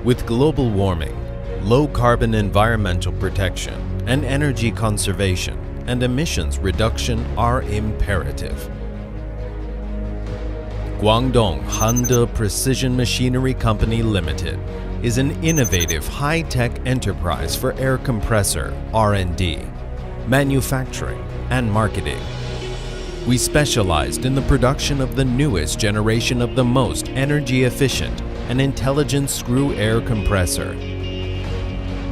With global warming, low-carbon environmental protection, and energy conservation and emissions reduction are imperative. Guangdong Hande Precision Machinery Company Limited is an innovative high-tech enterprise for air compressor R&D, manufacturing, and marketing. We specialized in the production of the newest generation of the most energy-efficient and intelligent screw air compressor.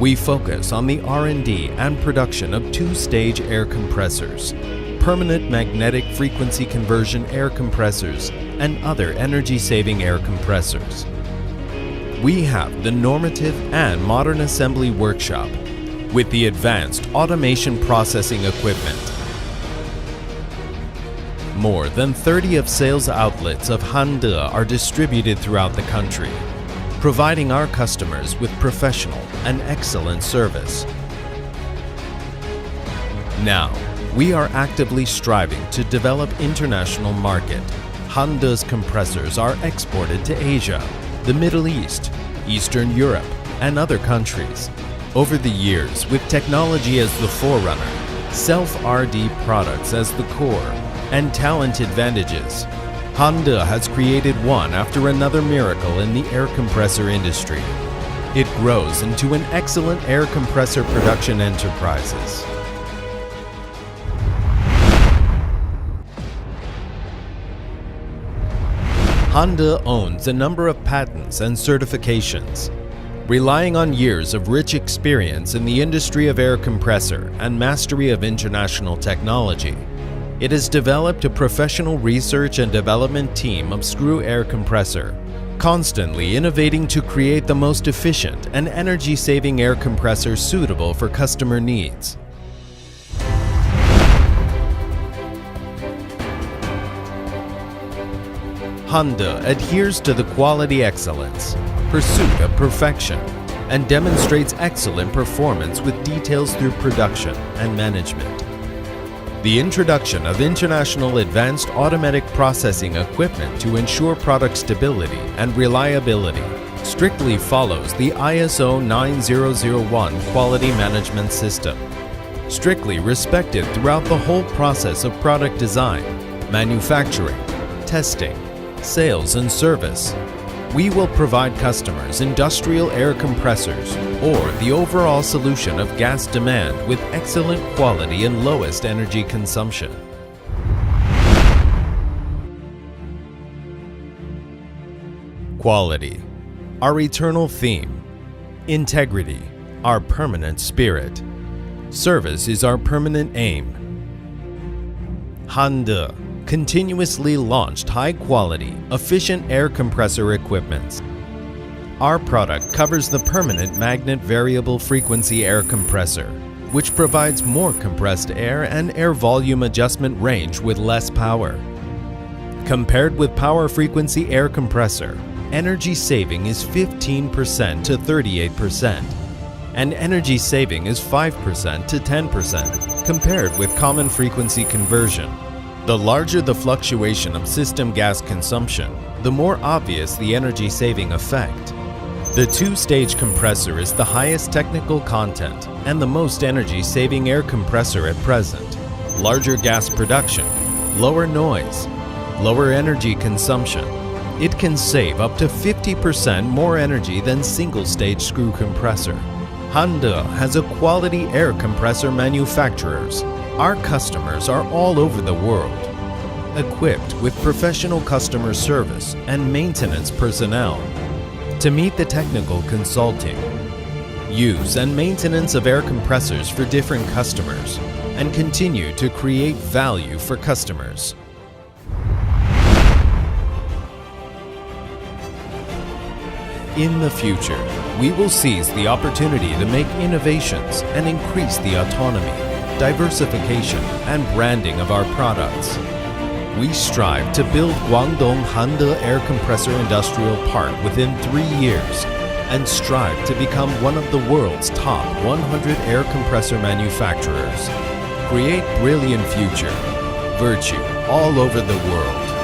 We focus on the R&D and production of two-stage air compressors, permanent magnetic frequency conversion air compressors, and other energy-saving air compressors. We have the normative and modern assembly workshop with the advanced automation processing equipment. More than 30 of sales outlets of Hande are distributed throughout the country, providing our customers with professional and excellent service. Now, we are actively striving to develop international market. Hande's compressors are exported to Asia, the Middle East, Eastern Europe, and other countries. Over the years, with technology as the forerunner, self-RD products as the core, and talent advantages, Hande has created one after another miracle in the air compressor industry. It grows into an excellent air compressor production enterprises. Hande owns a number of patents and certifications. Relying on years of rich experience in the industry of air compressor and mastery of international technology, it has developed a professional research and development team of screw air compressor, constantly innovating to create the most efficient and energy-saving air compressor suitable for customer needs. Hande adheres to the quality excellence, pursuit of perfection, and demonstrates excellent performance with details through production and management. The introduction of international advanced automatic processing equipment to ensure product stability and reliability strictly follows the ISO 9001 quality management system, strictly respected throughout the whole process of product design, manufacturing, testing, sales, and service. We will provide customers industrial air compressors or the overall solution of gas demand with excellent quality and lowest energy consumption. Quality, our eternal theme. Integrity, our permanent spirit. Service is our permanent aim. Hande continuously launched high-quality, efficient air compressor equipment. Our product covers the permanent magnet variable frequency air compressor, which provides more compressed air and air volume adjustment range with less power. Compared with power frequency air compressor, energy saving is 15% to 38%, and energy saving is 5% to 10% compared with common frequency conversion. The larger the fluctuation of system gas consumption, the more obvious the energy-saving effect. The two-stage compressor is the highest technical content and the most energy-saving air compressor at present. Larger gas production, lower noise, lower energy consumption. It can save up to 50% more energy than single-stage screw compressor. Hande has a quality air compressor manufacturers. Our customers are all over the world, equipped with professional customer service and maintenance personnel to meet the technical consulting, use and maintenance of air compressors for different customers, and continue to create value for customers. In the future, we will seize the opportunity to make innovations and increase the autonomy, diversification, and branding of our products. We strive to build Guangdong Hande Air Compressor Industrial Park within 3 years and strive to become one of the world's top 100 air compressor manufacturers. Create brilliant future, virtue all over the world.